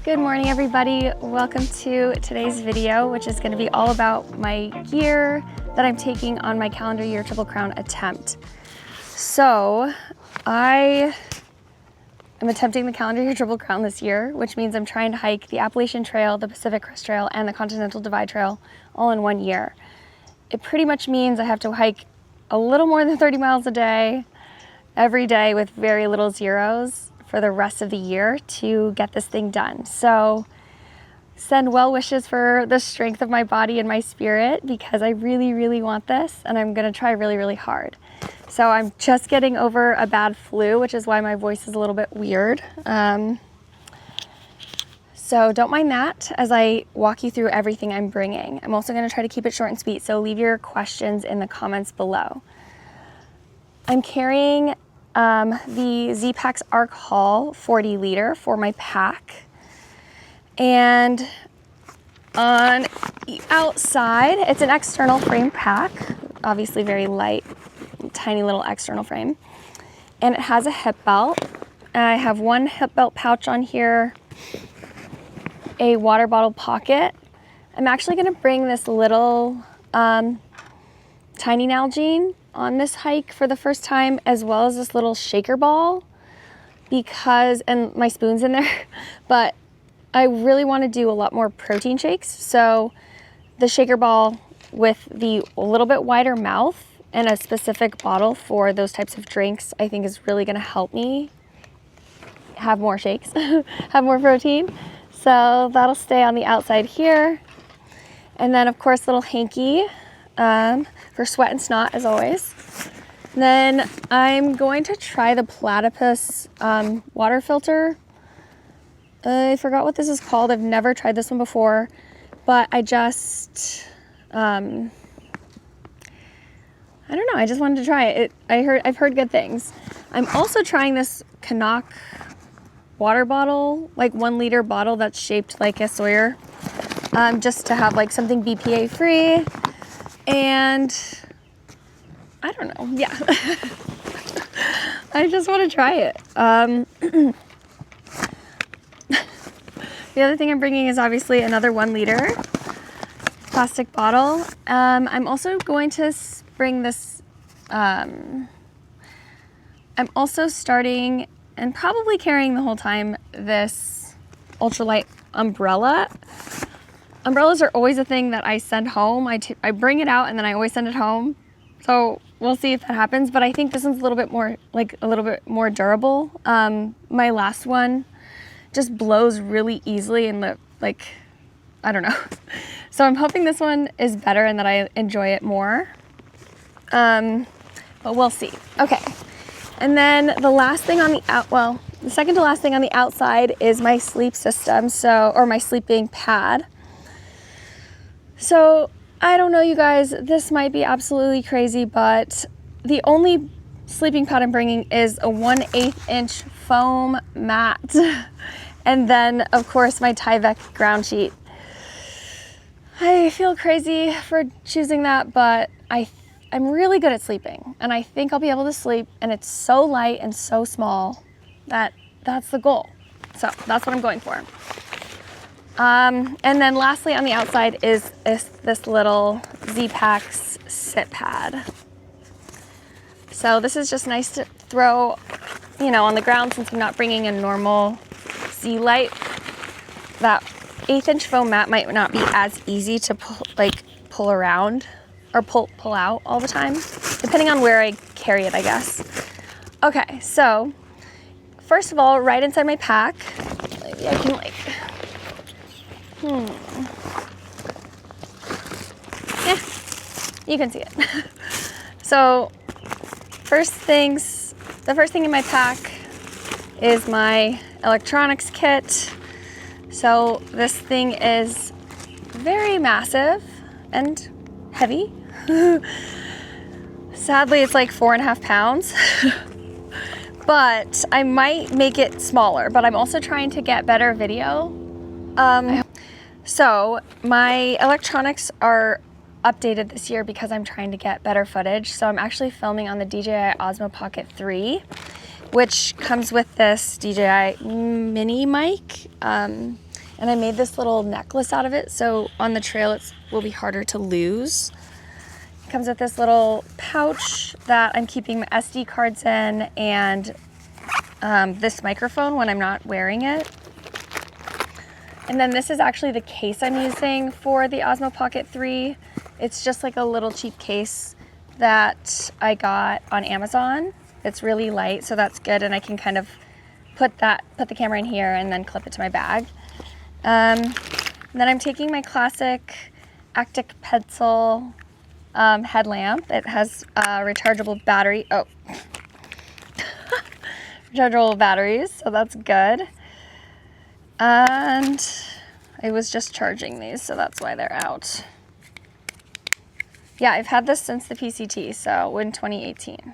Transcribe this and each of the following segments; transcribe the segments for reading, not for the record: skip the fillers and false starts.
Good morning, everybody. Welcome to today's video, which is going to be all about my gear that I'm taking on my calendar year Triple Crown attempt. So I am attempting the calendar year Triple Crown this year, which means I'm trying to hike the Appalachian Trail, the Pacific Crest Trail, and the Continental Divide Trail all in 1 year. It pretty much means I have to hike a little more than 30 miles a day, every day with very little zeros for the rest of the year to get this thing done. So send well wishes for the strength of my body and my spirit, because I really, really want this, and I'm gonna try really, really hard. So I'm just getting over a bad flu, which is why my voice is a little bit weird. So don't mind that as I walk you through everything I'm bringing. I'm also gonna try to keep it short and sweet, so leave your questions in the comments below. I'm carrying the Z-Packs Arc Haul 40 liter for my pack. And on the outside, it's an external frame pack, obviously very light, tiny little external frame. And it has a hip belt. I have one hip belt pouch on here, a water bottle pocket. I'm actually gonna bring this little tiny Nalgene on this hike for the first time, as well as this little shaker ball, because, and my spoon's in there, but I really want to do a lot more protein shakes. So the shaker ball with the little bit wider mouth and a specific bottle for those types of drinks, I think is really going to help me have more shakes, have more protein. So that'll stay on the outside here. And then of course, little hanky for sweat and snot, as always. And then I'm going to try the Platypus water filter. I forgot what this is called. I've never tried this one before, but I just, I don't know, I just wanted to try it. I've heard good things. I'm also trying this Canuck water bottle, like 1 liter bottle that's shaped like a Sawyer, just to have like something BPA free. And I don't know, yeah. I just want to try it. The other thing I'm bringing is obviously another 1 liter plastic bottle. I'm also going to bring this, I'm also starting and probably carrying the whole time this ultralight umbrella. Umbrellas are always a thing that I send home. I bring it out and then I always send it home. So we'll see if that happens, but I think this one's a little bit more durable. My last one just blows really easily and I don't know. So I'm hoping this one is better and that I enjoy it more. But we'll see. Okay. And then the last thing on the second to last thing on the outside is my sleep system. Or my sleeping pad. So I don't know, you guys, this might be absolutely crazy, but the only sleeping pad I'm bringing is a 1/8 inch foam mat. And then of course my Tyvek ground sheet. I feel crazy for choosing that, but I'm really good at sleeping, and I think I'll be able to sleep, and it's so light and so small that that's the goal. So that's what I'm going for. And then lastly on the outside is this little Z-Packs sit pad. So this is just nice to throw, on the ground, since I'm not bringing a normal Z-Light. That 1/8 inch foam mat might not be as easy to pull around or pull out all the time, depending on where I carry it, I guess. Okay, so first of all, right inside my pack, maybe I can yeah, you can see it. So the first thing in my pack is my electronics kit. So this thing is very massive and heavy. Sadly, it's like 4.5 pounds. But I might make it smaller, but I'm also trying to get better video. So my electronics are updated this year because I'm trying to get better footage. So I'm actually filming on the DJI Osmo Pocket 3, which comes with this DJI mini mic. And I made this little necklace out of it, so on the trail it will be harder to lose. It comes with this little pouch that I'm keeping my SD cards in, and this microphone when I'm not wearing it. And then this is actually the case I'm using for the Osmo Pocket 3. It's just like a little cheap case that I got on Amazon. It's really light, so that's good, and I can kind of put the camera in here and then clip it to my bag. Then I'm taking my classic Actic pencil headlamp. It has rechargeable battery. Oh, rechargeable batteries, so that's good. And I was just charging these, so that's why they're out. Yeah, I've had this since the PCT, so in 2018.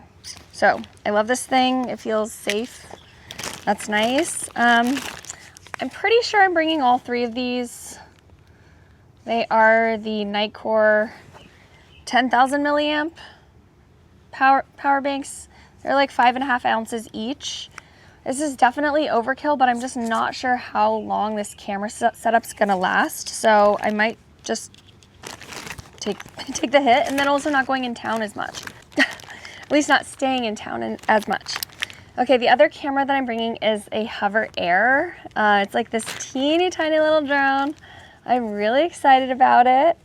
So I love this thing. It feels safe. That's nice. I'm pretty sure I'm bringing all 3 of these. They are the Nitecore 10,000 milliamp power banks. They're like 5.5 ounces each. This is definitely overkill, but I'm just not sure how long this camera setup's gonna last. So I might just take the hit, and then also not going in town as much. At least not staying in town as much. Okay, the other camera that I'm bringing is a Hover Air. It's like this teeny tiny little drone. I'm really excited about it.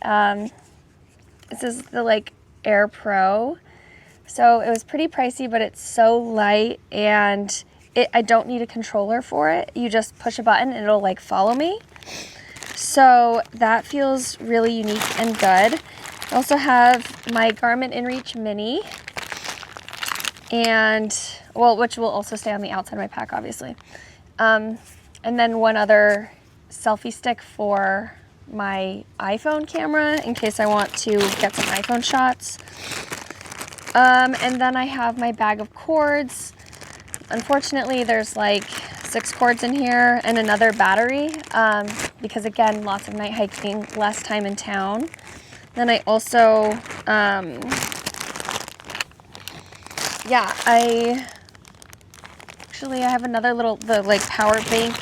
This is the like Air Pro. So it was pretty pricey, but it's so light, and I don't need a controller for it. You just push a button and it'll like follow me. So that feels really unique and good. I also have my Garmin InReach Mini, and well, which will also stay on the outside of my pack, obviously. And then one other selfie stick for my iPhone camera in case I want to get some iPhone shots. And then I have my bag of cords. Unfortunately, there's like 6 cords in here and another battery because again, lots of night hiking, less time in town. Then I also, I have another little, like power bank.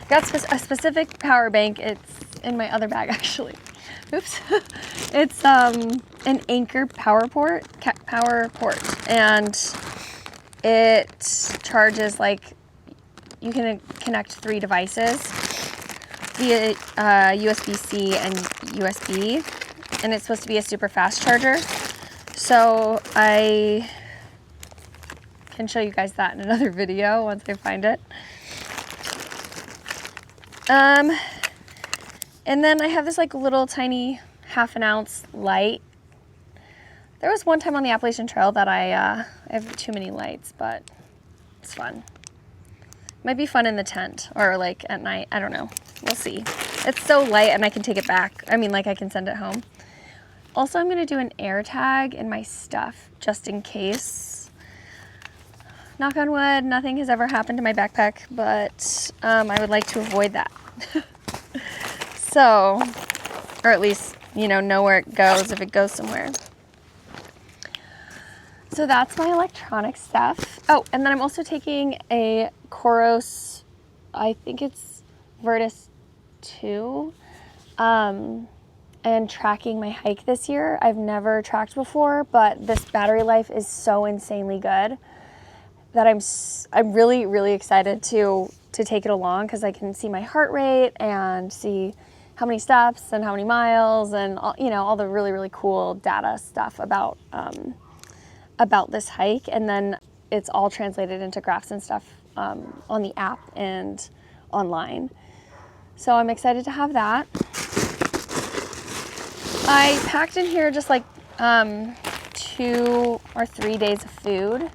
I got a specific power bank. It's in my other bag actually. Oops. It's an Anker power port, and it charges like, you can connect 3 devices via USB-C and USB, and it's supposed to be a super fast charger. So I can show you guys that in another video once I find it. And then I have this like little tiny 1/2 ounce light. There was one time on the Appalachian Trail that I have too many lights, but it's fun. Might be fun in the tent or like at night. I don't know. We'll see. It's so light and I can take it back. I mean, like I can send it home. Also, I'm going to do an air tag in my stuff just in case. Knock on wood, nothing has ever happened to my backpack, but I would like to avoid that. So, or at least, know where it goes if it goes somewhere. So that's my electronic stuff. Oh, and then I'm also taking a Coros, I think it's Virtus 2, and tracking my hike this year. I've never tracked before, but this battery life is so insanely good that I'm really, really excited to take it along because I can see my heart rate and see how many steps and how many miles and all the really, really cool data stuff about this hike. And then it's all translated into graphs and stuff on the app and online. So I'm excited to have that. I packed in here just like 2 or 3 days of food.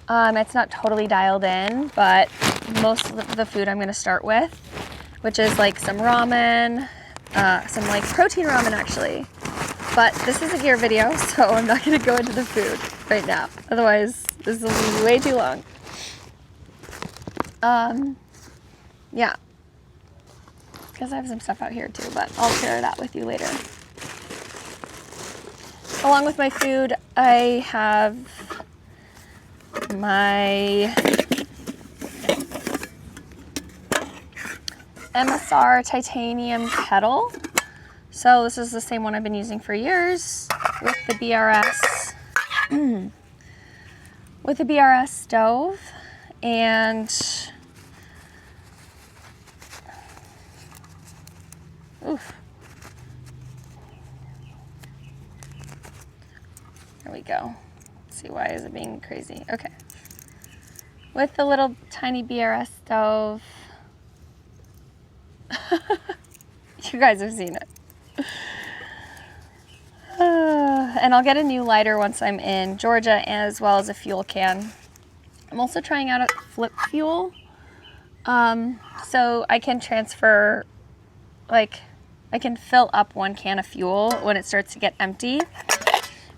It's not totally dialed in, but most of the food I'm going to start with, which is like some ramen, some like protein ramen actually. But this is a gear video, so I'm not going to go into the food right now. Otherwise, this will be way too long. Yeah. Because I have some stuff out here too, but I'll share that with you later. Along with my food, I have my MSR titanium kettle. So this is the same one I've been using for years with the BRS, with the BRS stove. And oof. There we go. Let's see, why is it being crazy? Okay. With the little tiny BRS stove. You guys have seen it. And I'll get a new lighter once I'm in Georgia, as well as a fuel can. I'm also trying out a flip fuel. So I can transfer, like, I can fill up one can of fuel when it starts to get empty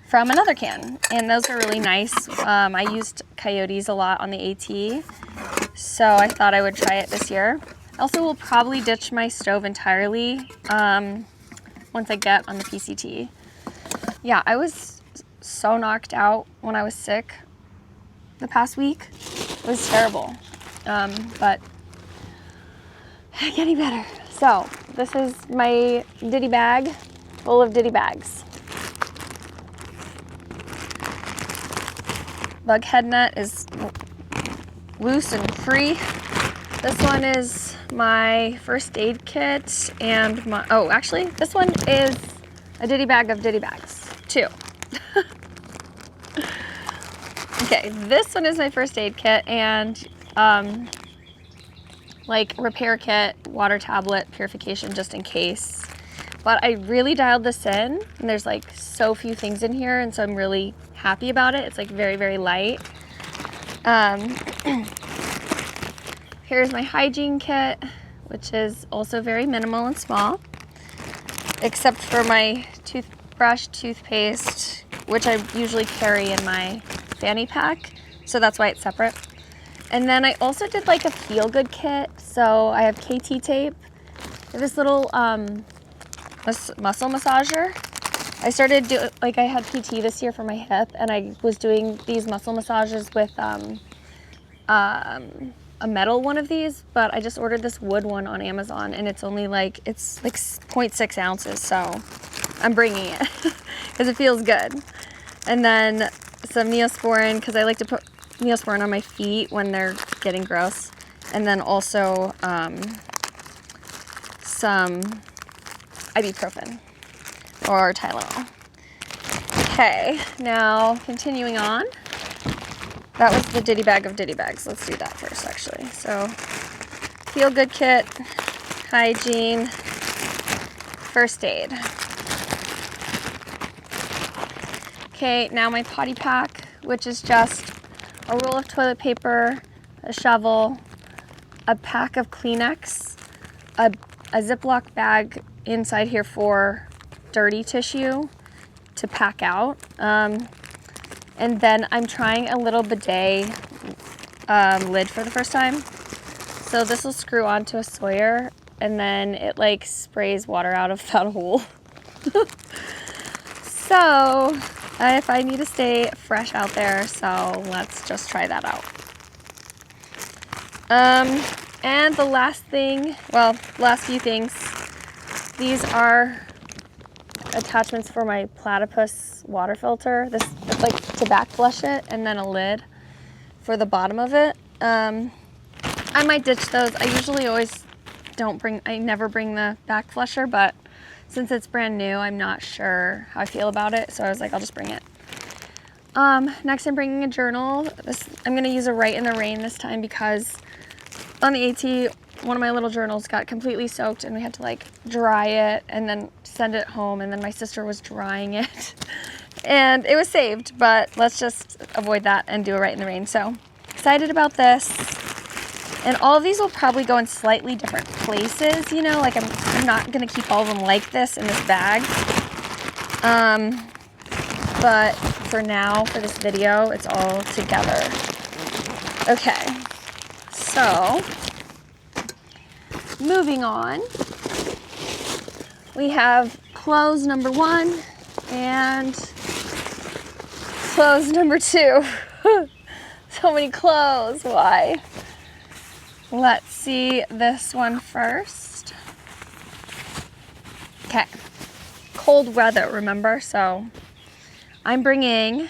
from another can. And those are really nice. I used Coyotes a lot on the AT, so I thought I would try it this year. I also will probably ditch my stove entirely once I get on the PCT. Yeah, I was so knocked out when I was sick the past week. It was terrible, but getting better. So this is my Diddy bag full of Diddy bags. Bug head net is loose and free. This one is my first aid kit and my, oh, actually, this one is a Diddy bag of Diddy bags, too. Okay, this one is my first aid kit and like repair kit, water tablet, purification just in case. But I really dialed this in and there's like so few things in here, and so I'm really happy about it. It's like very, very light. Here's my hygiene kit, which is also very minimal and small, except for my toothbrush, toothpaste, which I usually carry in my fanny pack, so that's why it's separate. And then I also did like a feel-good kit, so I have KT tape, this little muscle massager. I started doing, like, I had PT this year for my hip, and I was doing these muscle massages with a metal one of these, but I just ordered this wood one on Amazon, and it's only like, it's like 0.6 ounces, so I'm bringing it because it feels good. And then some Neosporin, because I like to put Neosporin on my feet when they're getting gross. And then also some ibuprofen or Tylenol. Okay, now continuing on. That was the Diddy bag of Diddy bags. Let's do that first, actually. So, feel good kit, hygiene, first aid. Okay, now my potty pack, which is just a roll of toilet paper, a shovel, a pack of Kleenex, a Ziploc bag inside here for dirty tissue to pack out. And then I'm trying a little bidet lid for the first time. So this will screw onto a Sawyer, and then it like sprays water out of that hole. So if I need to stay fresh out there, so let's just try that out. And the last thing, well, last few things, these are attachments for my platypus water filter. This is like to back flush it, and then a lid for the bottom of it. I might ditch those. I usually always I never bring the back flusher, but since it's brand new, I'm not sure how I feel about it, so I was like, I'll just bring it. Next, I'm bringing a journal. I'm gonna use a Write in the Rain this time because on the AT, one of my little journals got completely soaked and we had to like dry it and then send it home, and then my sister was drying it and it was saved, but let's just avoid that and do a Write in the Rain. So excited about this. And all of these will probably go in slightly different places, you know, like I'm not gonna keep all of them like this in this bag. But for now, for this video, it's all together. Okay, so moving on, we have clothes number 1 and clothes number 2. So many clothes, why? Let's see this one first. Okay, cold weather, remember? So I'm bringing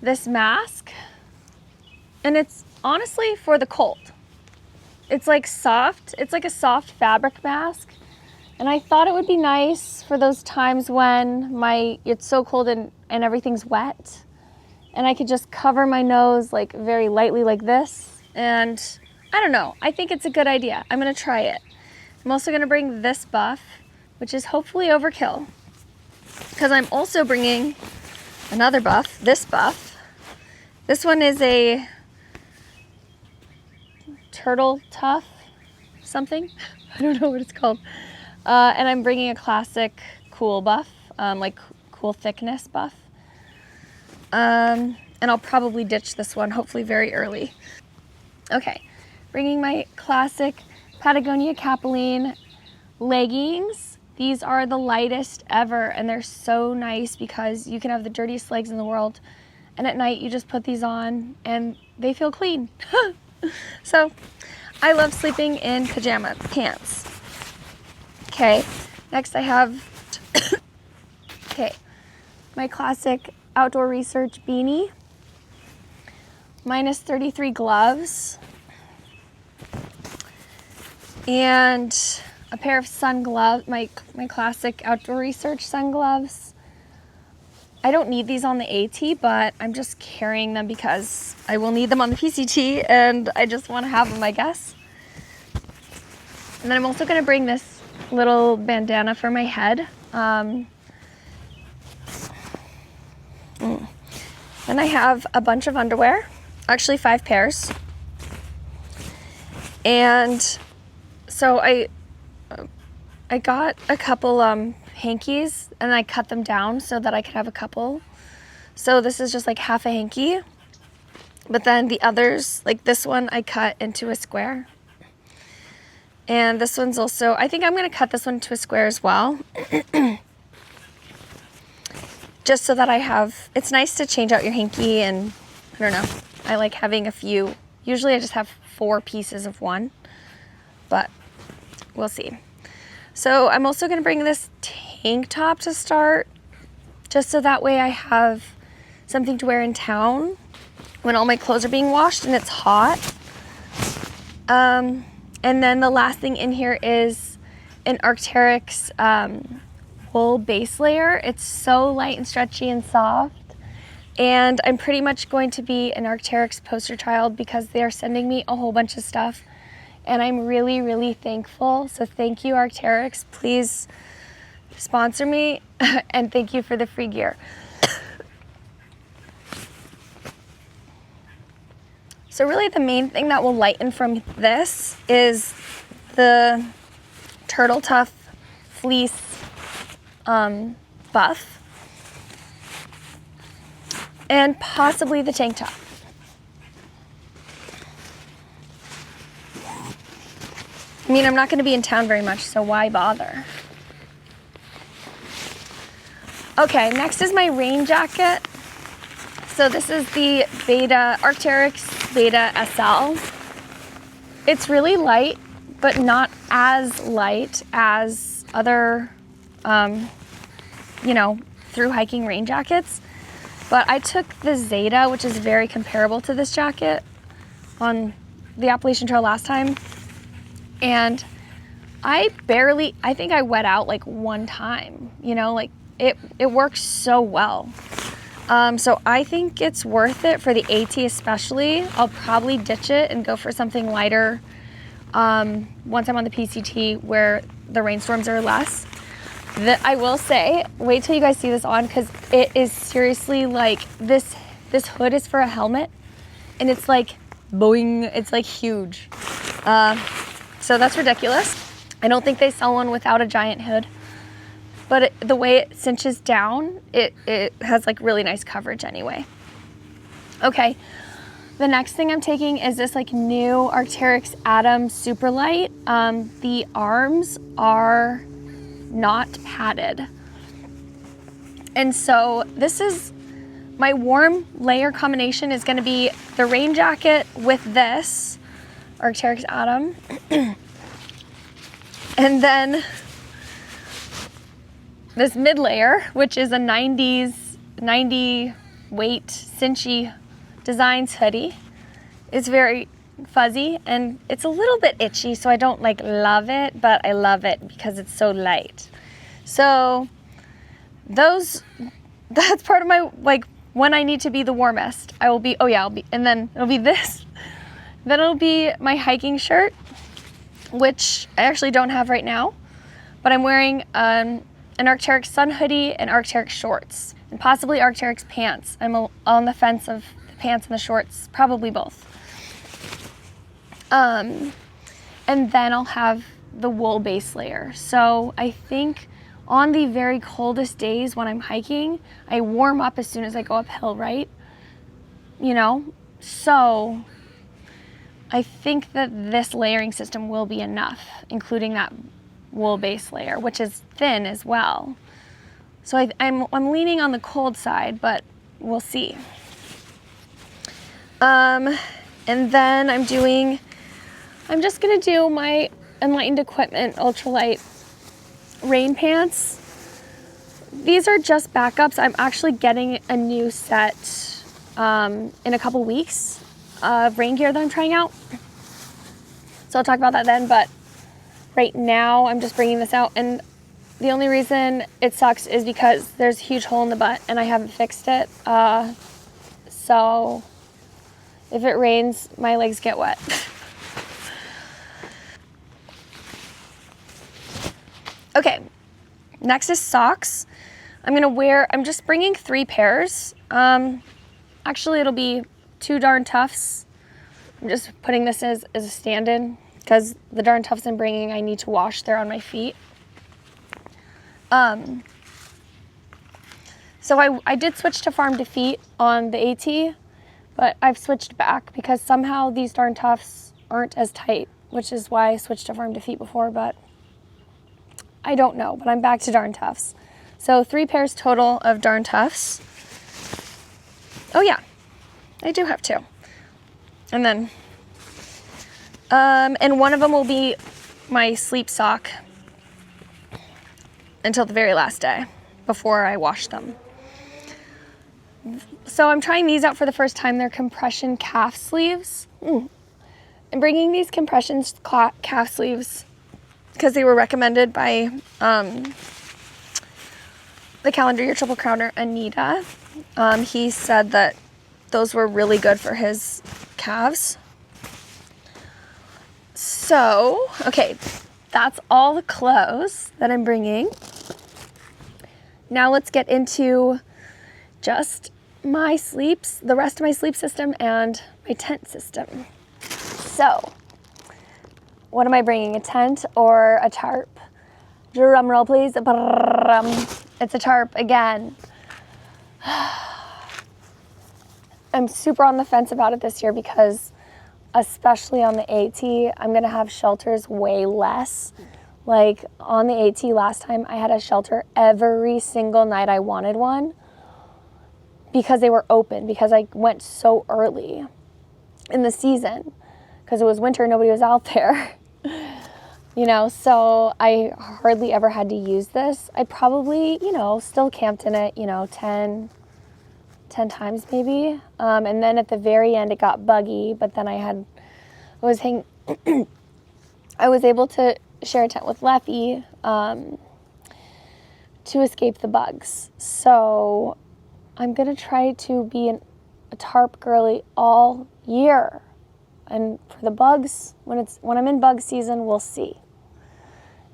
this mask, and it's honestly for the cold. It's like soft, it's like a soft fabric mask. And I thought it would be nice for those times when it's so cold and everything's wet. And I could just cover my nose like very lightly like this. And I don't know, I think it's a good idea. I'm gonna try it. I'm also gonna bring this buff, which is hopefully overkill, because I'm also bringing another buff, this buff. This one is a turtle tough something. I don't know what it's called. And I'm bringing a classic cool buff, like cool thickness buff. And I'll probably ditch this one, hopefully very early. Okay, bringing my classic Patagonia Capilene leggings. These are the lightest ever, and they're so nice because you can have the dirtiest legs in the world, and at night you just put these on and they feel clean. So I love sleeping in pajama pants. Okay, next I have my classic outdoor research beanie, minus 33 gloves, and a pair of sun gloves, my classic outdoor research sun gloves. I don't need these on the AT, but I'm just carrying them because I will need them on the PCT, and I just want to have them, I guess. And then I'm also going to bring this little bandana for my head. Then I have a bunch of underwear, actually 5 pairs. And so I got a couple hankies, and I cut them down so that I could have a couple. So this is just like half a hanky. But then the others, like this one, I cut into a square. And this one's also, I think I'm going to cut this one to a square as well. Just so that I have, it's nice to change out your hanky, and I don't know, I like having a few. Usually I just have 4 pieces of one, but we'll see. So I'm also going to bring this tank top to start, just so that way I have something to wear in town when all my clothes are being washed and it's hot. And then the last thing in here is an Arc'teryx wool base layer. It's so light and stretchy and soft. And I'm pretty much going to be an Arc'teryx poster child because they are sending me a whole bunch of stuff. And I'm really, really thankful. So thank you, Arc'teryx. Please sponsor me. And thank you for the free gear. So really the main thing that will lighten from this is the Turtle Tough fleece buff, and possibly the tank top. I mean, I'm not going to be in town very much, so why bother? Okay, next is my rain jacket. So this is the Arc'teryx Beta SL. It's really light, but not as light as other, through hiking rain jackets. But I took the Zeta, which is very comparable to this jacket, on the Appalachian Trail last time. And I think I wet out like one time, it works so well. So I think it's worth it for the AT especially. I'll probably ditch it and go for something lighter once I'm on the PCT where the rainstorms are less. I will say, wait till you guys see this on, because it is seriously like this hood is for a helmet, and it's like boing, it's like huge. So that's ridiculous. I don't think they sell one without a giant hood. But the way it cinches down, it has like really nice coverage anyway. Okay, the next thing I'm taking is this like new Arc'teryx Atom Superlight. The arms are not padded. And so this is my warm layer combination is gonna be the rain jacket with this. Arc'teryx Atom. And then this mid layer, which is a 90 weight cinchy designs hoodie. It's very fuzzy and it's a little bit itchy, so I don't like love it, but I love it because it's so light. So that's part of my, like, when I need to be the warmest, I'll be, and then it'll be this. Then it'll be my hiking shirt, which I actually don't have right now, but I'm wearing an Arc'teryx sun hoodie and Arc'teryx shorts, and possibly Arc'teryx pants. I'm on the fence of the pants and the shorts, probably both. And then I'll have the wool base layer. So I think on the very coldest days when I'm hiking, I warm up as soon as I go uphill, right? You know? So I think that this layering system will be enough, including that wool base layer, which is thin as well. So I'm leaning on the cold side, but we'll see. And then I'm just gonna do my Enlightened Equipment ultralight rain pants. These are just backups. I'm actually getting a new set in a couple weeks of rain gear that I'm trying out. So I'll talk about that then, but right now I'm just bringing this out, and the only reason it sucks is because there's a huge hole in the butt and I haven't fixed it. So if it rains, my legs get wet. Okay, next is socks. I'm just bringing 3 pairs. Actually, it'll be 2 Darn Toughs. I'm just putting this as a stand-in because the Darn Toughs I'm bringing, I need to wash. They're on my feet. So I did switch to Farm to Feet on the AT, but I've switched back because somehow these Darn Toughs aren't as tight, which is why I switched to Farm to Feet before, but I don't know, but I'm back to Darn Toughs. So 3 pairs total of Darn Toughs. Oh yeah, I do have 2. And then, and one of them will be my sleep sock until the very last day before I wash them. So I'm trying these out for the first time. They're compression calf sleeves. I'm bringing these compression calf sleeves because they were recommended by the Calendar Year Triple Crowner, Anita. He said that those were really good for his calves. So, okay, that's all the clothes that I'm bringing. Now let's get into just my sleeps, the rest of my sleep system and my tent system. So, what am I bringing, a tent or a tarp? Drum roll, please. It's a tarp again. I'm super on the fence about it this year because, especially on the AT, I'm gonna have shelters way less. Like on the AT last time, I had a shelter every single night I wanted one because they were open, because I went so early in the season because it was winter, nobody was out there. You know, so I hardly ever had to use this. I probably, still camped in it, 10 times maybe. And then at the very end it got buggy, but then I was able to share a tent with Leffy to escape the bugs. So I'm gonna try to be a tarp girly all year. And for the bugs, when I'm in bug season, we'll see.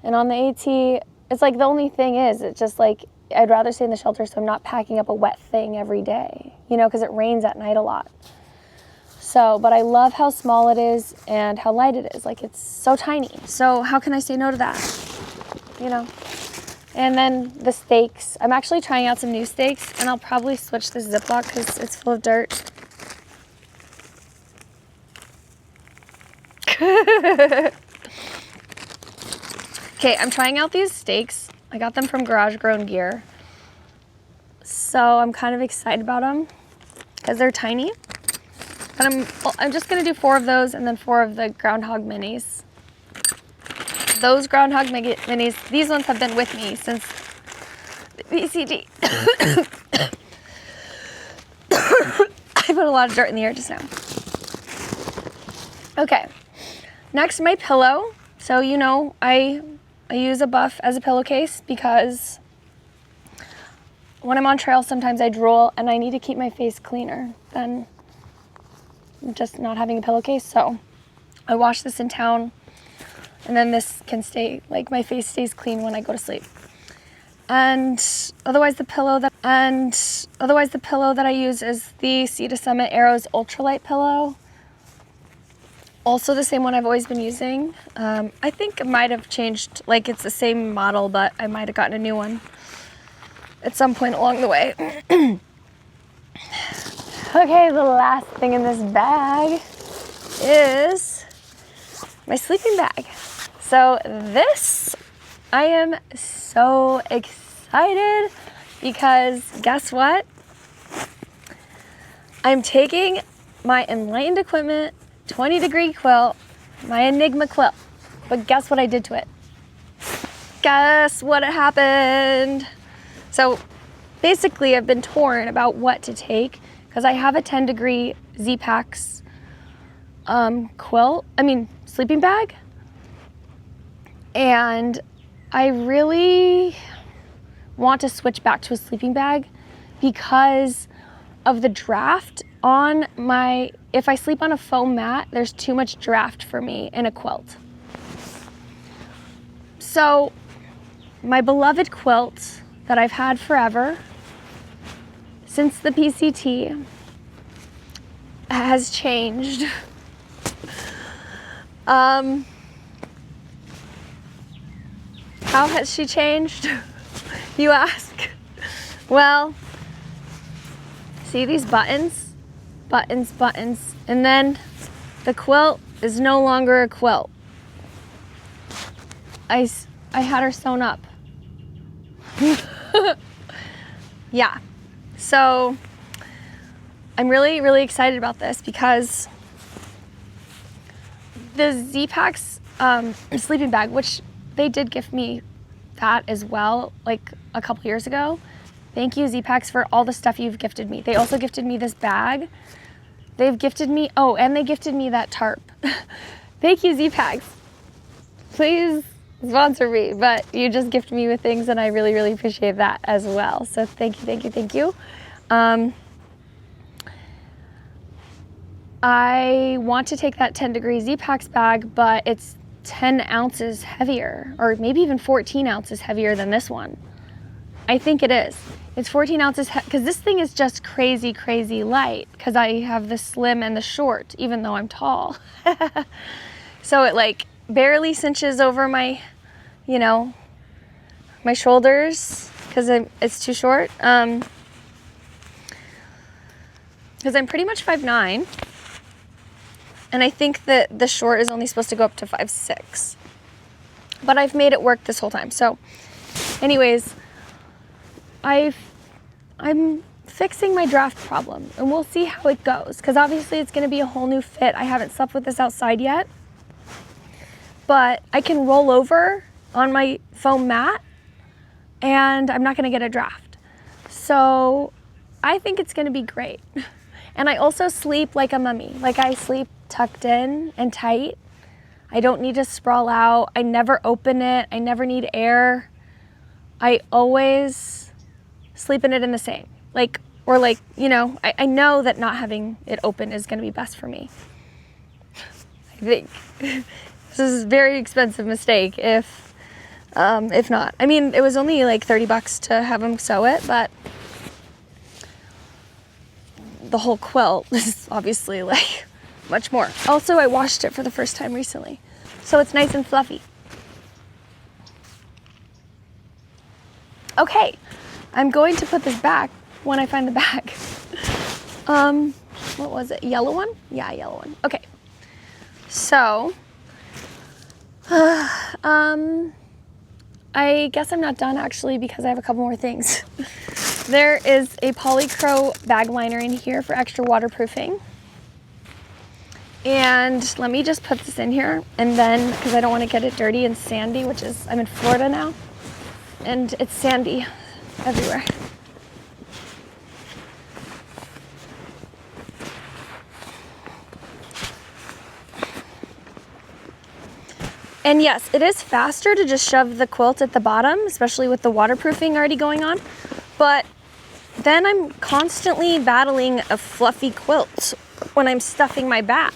And on the AT, it's like the only thing is, it's just like, I'd rather stay in the shelter so I'm not packing up a wet thing every day, because it rains at night a lot. So, but I love how small it is and how light it is. Like, it's so tiny. So how can I say no to that? And then the stakes. I'm actually trying out some new stakes, and I'll probably switch this Ziploc because it's full of dirt. Okay, I'm trying out these stakes. I got them from Garage Grown Gear. So I'm kind of excited about them because they're tiny. But I'm just gonna do 4 of those and then 4 of the Groundhog Minis. Those Groundhog Minis, these ones have been with me since the BCD. I put a lot of dirt in the air just now. Okay, next my pillow. So you know, I use a Buff as a pillowcase because when I'm on trail, sometimes I drool and I need to keep my face cleaner than just not having a pillowcase. So I wash this in town, and then this can stay, like my face stays clean when I go to sleep. And otherwise the pillow that I use is the Sea to Summit Arrows ultralight pillow. Also the same one I've always been using. I think it might have changed, like it's the same model, but I might have gotten a new one at some point along the way. Okay, the last thing in this bag is my sleeping bag. So this, I am so excited because guess what? I'm taking my Enlightened Equipment 20-degree quilt, my Enigma quilt, but guess what I did to it? Guess what happened? So basically I've been torn about what to take because I have a 10-degree Z-Packs sleeping bag, and I really want to switch back to a sleeping bag because of the draft on my, if I sleep on a foam mat, there's too much draft for me in a quilt. So my beloved quilt that I've had forever since the PCT has changed. How has she changed, you ask? Well, see these buttons? Buttons, buttons, and then the quilt is no longer a quilt. I had her sewn up. Yeah, so I'm really, really excited about this because the Z-Packs sleeping bag, which they did gift me that as well, like a couple years ago. Thank you, Z-Packs, for all the stuff you've gifted me. They also gifted me this bag. They've gifted me, oh, and they gifted me that tarp. Thank you, Z-Packs. Please sponsor me, but you just gift me with things, and I really, really appreciate that as well. So thank you, thank you, thank you. I want to take that 10-degree Z-Packs bag, but it's 10 ounces heavier, or maybe even 14 ounces heavier than this one. I think it is. It's 14 ounces, because this thing is just crazy, crazy light, because I have the slim and the short, even though I'm tall. So it like barely cinches over my, you know, my shoulders, because it's too short. Because I'm pretty much 5'9", and I think that the short is only supposed to go up to 5'6". But I've made it work this whole time. So anyways, I'm fixing my draft problem, and we'll see how it goes, because obviously it's going to be a whole new fit. I haven't slept with this outside yet, but I can roll over on my foam mat and I'm not going to get a draft. So I think it's going to be great. And I also sleep like a mummy. Like I sleep tucked in and tight. I don't need to sprawl out. I never open it. I never need air. I always sleep in it in the same. Like, or like, you know, I know that not having it open is going to be best for me. I think. This is a very expensive mistake if not. I mean, it was only like $30 to have them sew it, but the whole quilt is obviously like much more. Also, I washed it for the first time recently, so it's nice and fluffy. Okay, I'm going to put this back when I find the bag. What was it? Yellow one? Yeah, yellow one. Okay. So, I guess I'm not done actually, because I have a couple more things. There is a Polycro bag liner in here for extra waterproofing. And let me just put this in here, and then, because I don't want to get it dirty and sandy, which is, I'm in Florida now, and it's sandy everywhere. And yes, it is faster to just shove the quilt at the bottom, especially with the waterproofing already going on. But then I'm constantly battling a fluffy quilt when I'm stuffing my bag.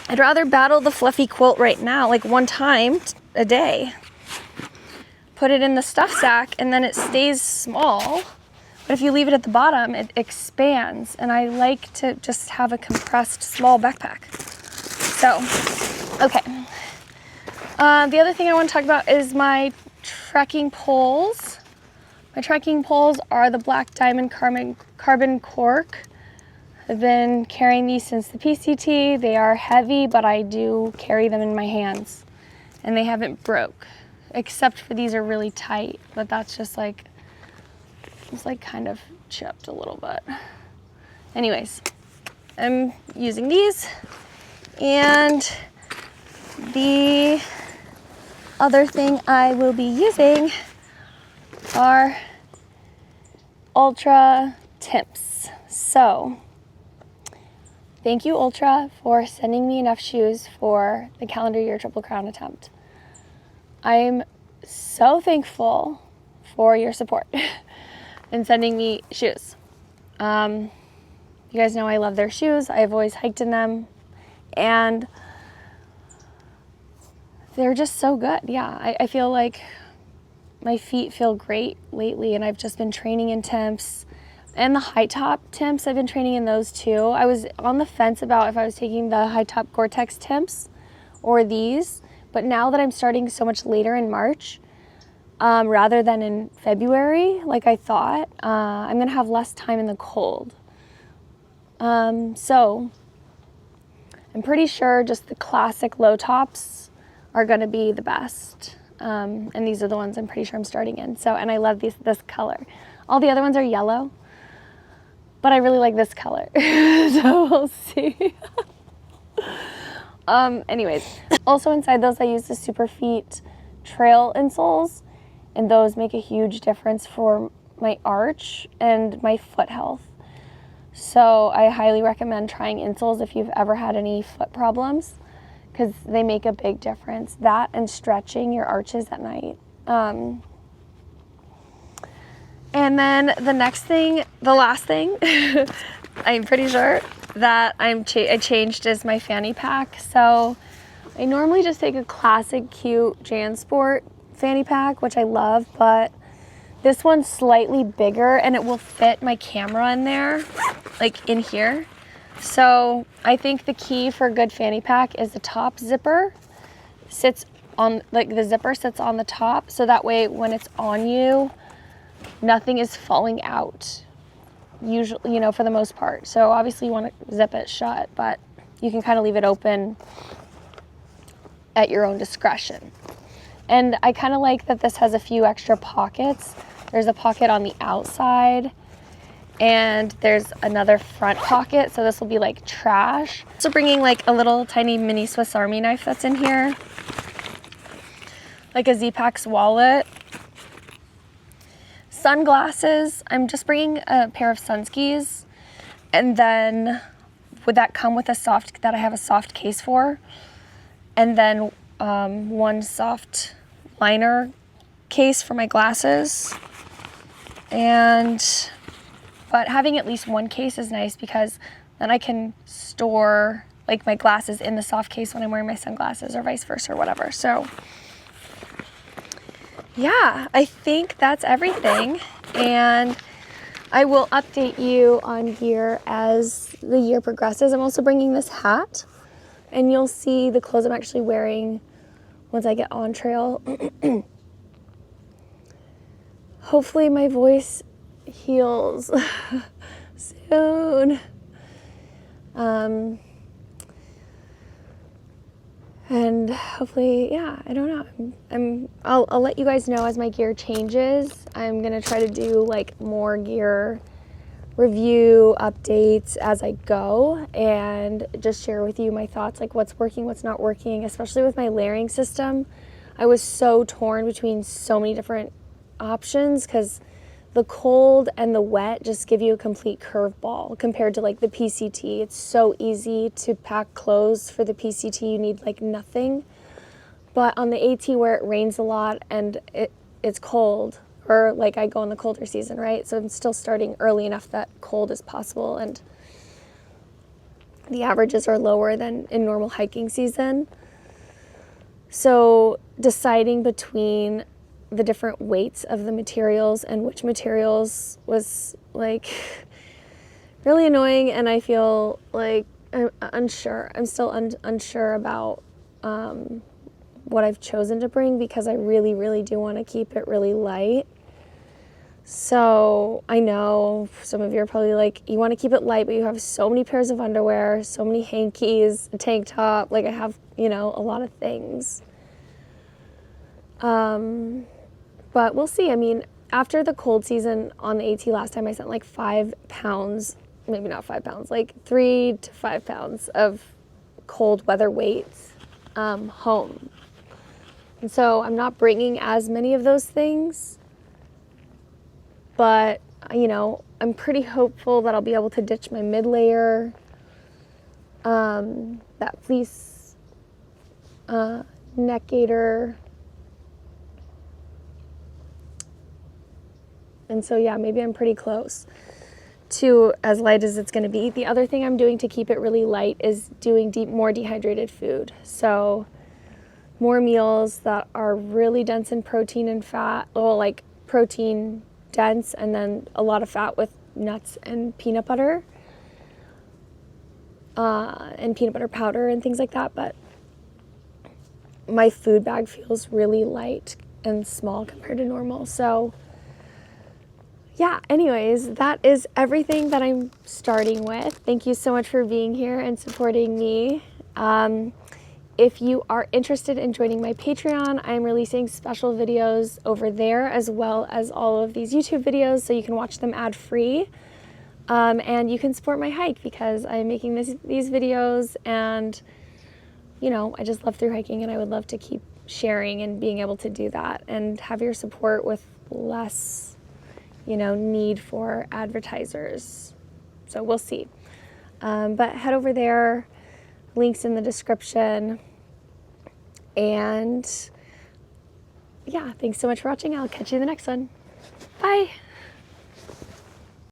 I'd rather battle the fluffy quilt right now, like one time a day. Put it in the stuff sack and then it stays small. But if you leave it at the bottom, it expands. And I like to just have a compressed small backpack. So, okay. The other thing I want to talk about is my trekking poles. My trekking poles are the Black Diamond Carbon Cork. I've been carrying these since the PCT. They are heavy, but I do carry them in my hands. And they haven't broke, except for these are really tight, but that's just like, it's like kind of chipped a little bit. Anyways, I'm using these, and the other thing I will be using are Ultra Temps. So, thank you, Ultra, for sending me enough shoes for the calendar year Triple Crown attempt. I'm so thankful for your support in sending me shoes. You guys know I love their shoes. I've always hiked in them, and they're just so good. Yeah, I feel like my feet feel great lately, and I've just been training in Temps. And the high top Temps, I've been training in those too. I was on the fence about if I was taking the high top Gore-Tex Temps or these, but now that I'm starting so much later in March, rather than in February, like I thought, I'm gonna have less time in the cold. So I'm pretty sure just the classic low tops are gonna be the best. And these are the ones I'm pretty sure I'm starting in. So, and I love this color. All the other ones are yellow, but I really like this color. So we'll see. Anyways, also inside those I use the Superfeet trail insoles, and those make a huge difference for my arch and my foot health. So I highly recommend trying insoles if you've ever had any foot problems, because they make a big difference. That and stretching your arches at night. And then the last thing, I'm pretty sure that I changed is my fanny pack. So I normally just take a classic cute JanSport fanny pack, which I love, but this one's slightly bigger and it will fit my camera in there, like in here. So I think the key for a good fanny pack is the top zipper sits on, like the zipper sits on the top, so that way when it's on you, nothing is falling out, usually, you know, for the most part. So obviously you want to zip it shut, but you can kind of leave it open at your own discretion. And I kind of like that this has a few extra pockets. There's a pocket on the outside, and there's another front pocket, so this will be like trash. So bringing like a little tiny mini Swiss Army knife that's in here, like a Z-Pax wallet. Sunglasses, I'm just bringing a pair of Sunskis, and then would that come with a soft, that I have a soft case for, and then one soft liner case for my glasses. But having at least one case is nice, because then I can store like my glasses in the soft case when I'm wearing my sunglasses, or vice versa, or whatever. So yeah, I think that's everything, and I will update you on gear as the year progresses. I'm also bringing this hat, and you'll see the clothes I'm actually wearing once I get on trail. Hopefully my voice heals soon. And hopefully, yeah, I don't know. I'll let you guys know as my gear changes. I'm gonna try to do like more gear review updates as I go and just share with you my thoughts, like what's working, what's not working, especially with my layering system. I was so torn between so many different options because the cold and the wet just give you a complete curveball compared to like the PCT. It's so easy to pack clothes for the PCT. You need like nothing. But on the AT where it rains a lot and it's cold, or like I go in the colder season, right? So I'm still starting early enough that cold is possible and the averages are lower than in normal hiking season. So deciding between the different weights of the materials and which materials was like really annoying, and I feel like I'm unsure. I'm still unsure about what I've chosen to bring because I really, really do want to keep it really light. So I know some of you are probably like, you want to keep it light, but you have so many pairs of underwear, so many hankies, a tank top. Like I have, you know, a lot of things. But we'll see. I mean, after the cold season on the AT last time, I sent like 5 pounds, maybe not 5 pounds, like 3 to 5 pounds of cold weather weights home. And so I'm not bringing as many of those things. But, you know, I'm pretty hopeful that I'll be able to ditch my mid-layer, that fleece neck gaiter. And so, yeah, maybe I'm pretty close to as light as it's going to be. The other thing I'm doing to keep it really light is doing more dehydrated food. So more meals that are really dense in protein and fat, well, like protein dense, and then a lot of fat with nuts and peanut butter powder and things like that. But my food bag feels really light and small compared to normal. So yeah, anyways, that is everything that I'm starting with. Thank you so much for being here and supporting me. If you are interested in joining my Patreon, I'm releasing special videos over there as well as all of these YouTube videos, so you can watch them ad-free. And you can support my hike because I'm making these videos, and you know, I just love through hiking, and I would love to keep sharing and being able to do that and have your support with less, you know, need for advertisers. So we'll see. But head over there. Links in the description. And yeah, thanks so much for watching. I'll catch you in the next one. Bye.